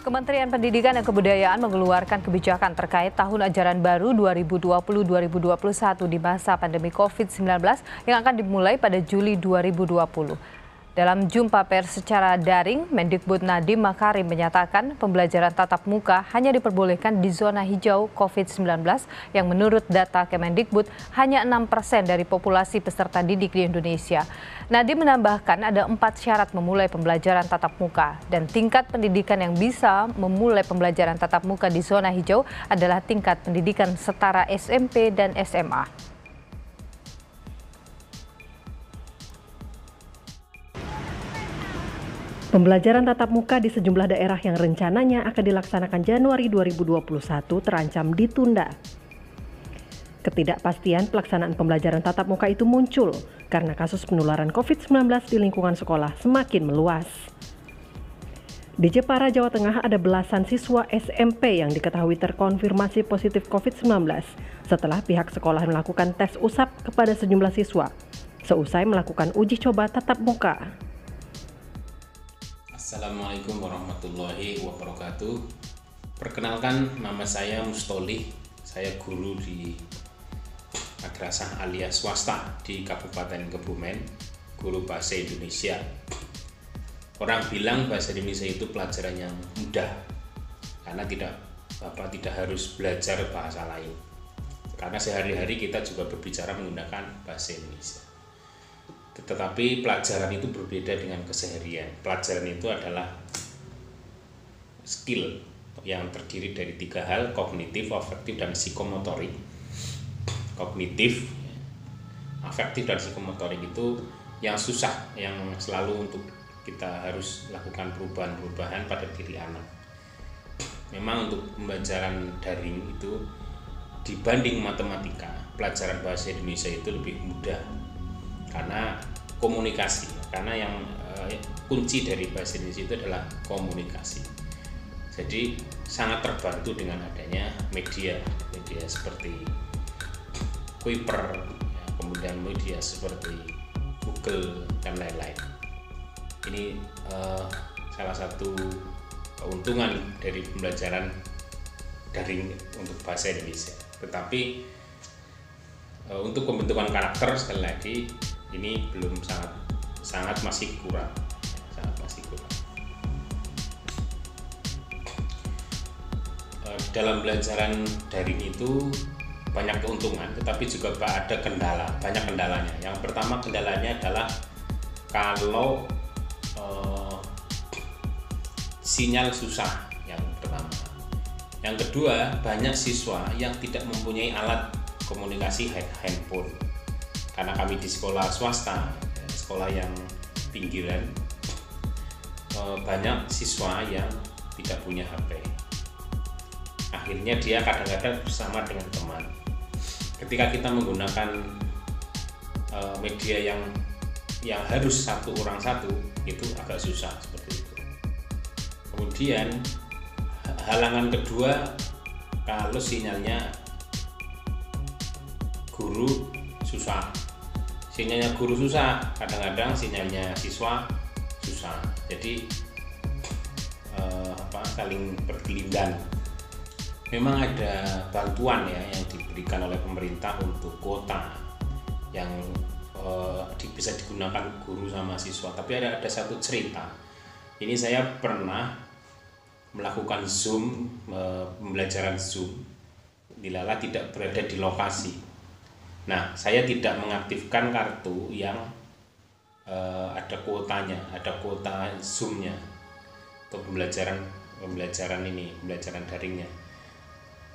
Kementerian Pendidikan dan Kebudayaan mengeluarkan kebijakan terkait tahun ajaran baru 2020-2021 di masa pandemi COVID-19 yang akan dimulai pada Juli 2020. Dalam jumpa pers secara daring, Mendikbud Nadiem Makarim menyatakan pembelajaran tatap muka hanya diperbolehkan di zona hijau COVID-19 yang menurut data Kemendikbud hanya 6% dari populasi peserta didik di Indonesia. Nadiem menambahkan ada 4 syarat memulai pembelajaran tatap muka dan tingkat pendidikan yang bisa memulai pembelajaran tatap muka di zona hijau adalah tingkat pendidikan setara SMP dan SMA. Pembelajaran tatap muka di sejumlah daerah yang rencananya akan dilaksanakan Januari 2021 terancam ditunda. Ketidakpastian pelaksanaan pembelajaran tatap muka itu muncul karena kasus penularan COVID-19 di lingkungan sekolah semakin meluas. Di Jepara, Jawa Tengah ada belasan siswa SMP yang diketahui terkonfirmasi positif COVID-19 setelah pihak sekolah melakukan tes usap kepada sejumlah siswa seusai melakukan uji coba tatap muka. Assalamualaikum warahmatullahi wabarakatuh. Perkenalkan, nama saya Mustolih. Saya guru di madrasah aliyah swasta di Kabupaten Kebumen, guru bahasa Indonesia. Orang bilang bahasa Indonesia itu pelajaran yang mudah karena tidak harus belajar bahasa lain. Karena sehari-hari kita juga berbicara menggunakan bahasa Indonesia. Tetapi pelajaran itu berbeda dengan keseharian. Pelajaran itu adalah skill yang terdiri dari 3 hal: kognitif, afektif, dan psikomotorik. Kognitif, afektif, dan psikomotorik itu yang susah, yang selalu untuk kita harus lakukan perubahan-perubahan pada diri anak. Memang untuk pembelajaran daring itu dibanding matematika, pelajaran bahasa Indonesia itu lebih mudah karena komunikasi, karena yang kunci dari bahasa Indonesia itu adalah komunikasi. Jadi sangat terbantu dengan adanya media seperti Kuiper, kemudian media seperti Google dan lain-lain. Ini salah satu keuntungan dari pembelajaran daring untuk bahasa Indonesia. Tetapi untuk pembentukan karakter, sekali lagi, ini belum sangat masih kurang. Dalam pembelajaran daring itu banyak keuntungan, tetapi juga ada banyak kendalanya. Yang pertama, kendalanya adalah kalau sinyal susah, yang pertama. Yang kedua, banyak siswa yang tidak mempunyai alat komunikasi handphone. Karena kami di sekolah swasta, sekolah yang pinggiran, banyak siswa yang tidak punya HP. Akhirnya dia kadang-kadang bersama dengan teman. Ketika kita menggunakan media yang harus satu orang satu, itu agak susah seperti itu. Kemudian halangan kedua, kalau sinyalnya guru susah. Sinyalnya guru susah, kadang-kadang sinyalnya siswa susah. Jadi saling berkelindan. Memang ada bantuan ya yang diberikan oleh pemerintah untuk kuota yang bisa digunakan guru sama siswa. Tapi ada satu cerita. Ini saya pernah melakukan Zoom, pembelajaran Zoom, dilala tidak berada di lokasi. Nah, saya tidak mengaktifkan kartu yang ada kuotanya, ada kuota Zoom-nya untuk pembelajaran daringnya.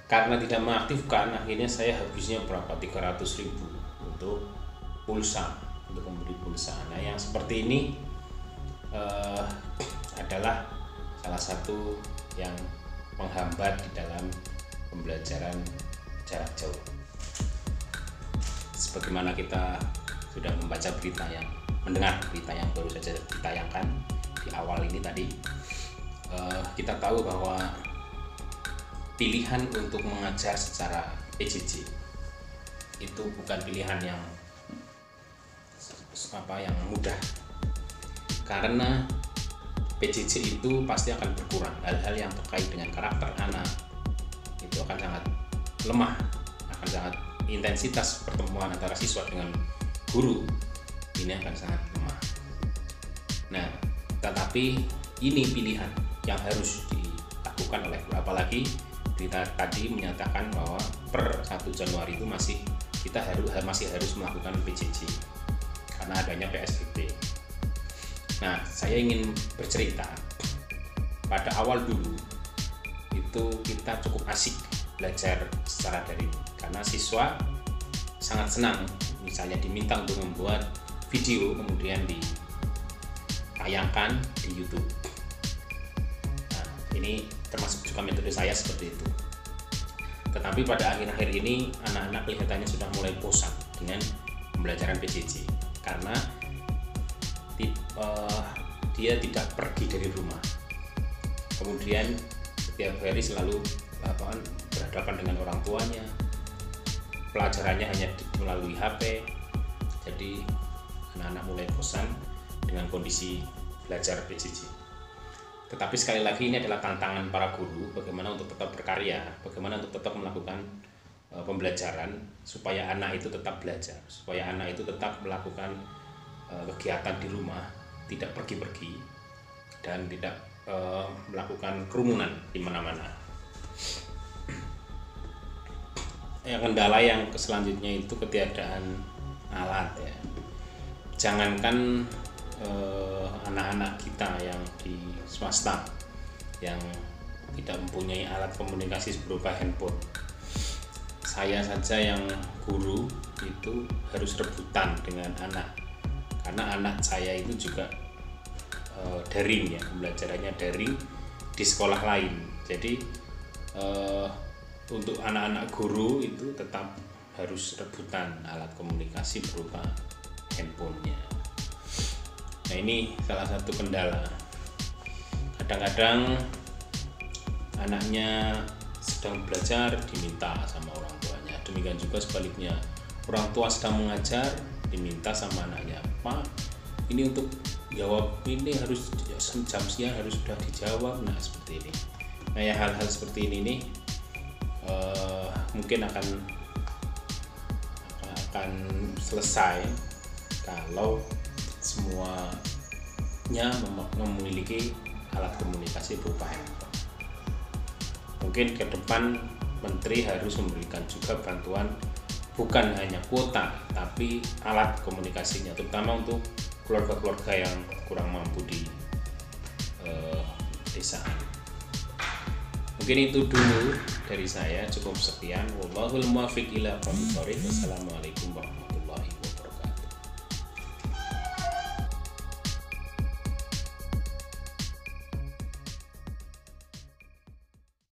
Karena tidak mengaktifkan, akhirnya saya habisnya berapa? 300.000 untuk pulsa, untuk membeli pulsa. Nah, yang seperti ini adalah salah satu yang menghambat di dalam pembelajaran jarak jauh. Sebagaimana kita sudah mendengar berita yang baru saja ditayangkan di awal ini tadi, kita tahu bahwa pilihan untuk mengajar secara PJJ itu bukan pilihan yang mudah, karena PJJ itu pasti akan berkurang. Hal-hal yang terkait dengan karakter anak itu akan sangat lemah, akan sangat intensitas pertemuan antara siswa dengan guru ini akan sangat lemah. Nah, tetapi ini pilihan yang harus dilakukan oleh guru, apalagi kita tadi menyatakan bahwa per 1 Januari itu kita masih harus melakukan PJJ karena adanya PSBB. Nah, saya ingin bercerita pada awal dulu itu kita cukup asik belajar secara daring karena siswa sangat senang misalnya diminta untuk membuat video kemudian ditayangkan di YouTube. Nah, ini termasuk juga metode saya seperti itu. Tetapi pada akhir-akhir ini anak-anak kelihatannya sudah mulai bosan dengan pembelajaran PJJ karena dia tidak pergi dari rumah, kemudian setiap hari selalu berhadapan dengan orang tuanya, pelajarannya hanya melalui HP. Jadi anak-anak mulai bosan dengan kondisi belajar PJJ. Tetapi sekali lagi ini adalah tantangan para guru, bagaimana untuk tetap berkarya, bagaimana untuk tetap melakukan pembelajaran supaya anak itu tetap belajar, supaya anak itu tetap melakukan kegiatan di rumah, tidak pergi-pergi dan tidak melakukan kerumunan di mana-mana. Kendala yang selanjutnya itu ketiadaan alat ya. Jangankan anak-anak kita yang di swasta yang tidak mempunyai alat komunikasi berupa handphone. Saya saja yang guru itu harus rebutan dengan anak. Karena anak saya itu juga daring ya, pembelajarannya daring di sekolah lain. Jadi untuk anak-anak guru itu tetap harus rebutan alat komunikasi berupa handphonenya. Nah, ini salah satu kendala. Kadang-kadang anaknya sedang belajar diminta sama orang tuanya. Demikian juga sebaliknya, orang tua sedang mengajar diminta sama anaknya, Pak, ini untuk jawab ini harus jam siang harus sudah dijawab. Nah, seperti ini. Nah, ya hal-hal seperti ini nih mungkin akan selesai kalau semuanya memiliki alat komunikasi berupa handphone. Mungkin ke depan Menteri harus memberikan juga bantuan bukan hanya kuota tapi alat komunikasinya, terutama untuk keluarga-keluarga yang kurang mampu di pedesaan. Mungkin itu dulu dari saya, cukup sekian. Wallahul muwaffiq ila aqwamit thoriq. Wassalamualaikum warahmatullahi wabarakatuh.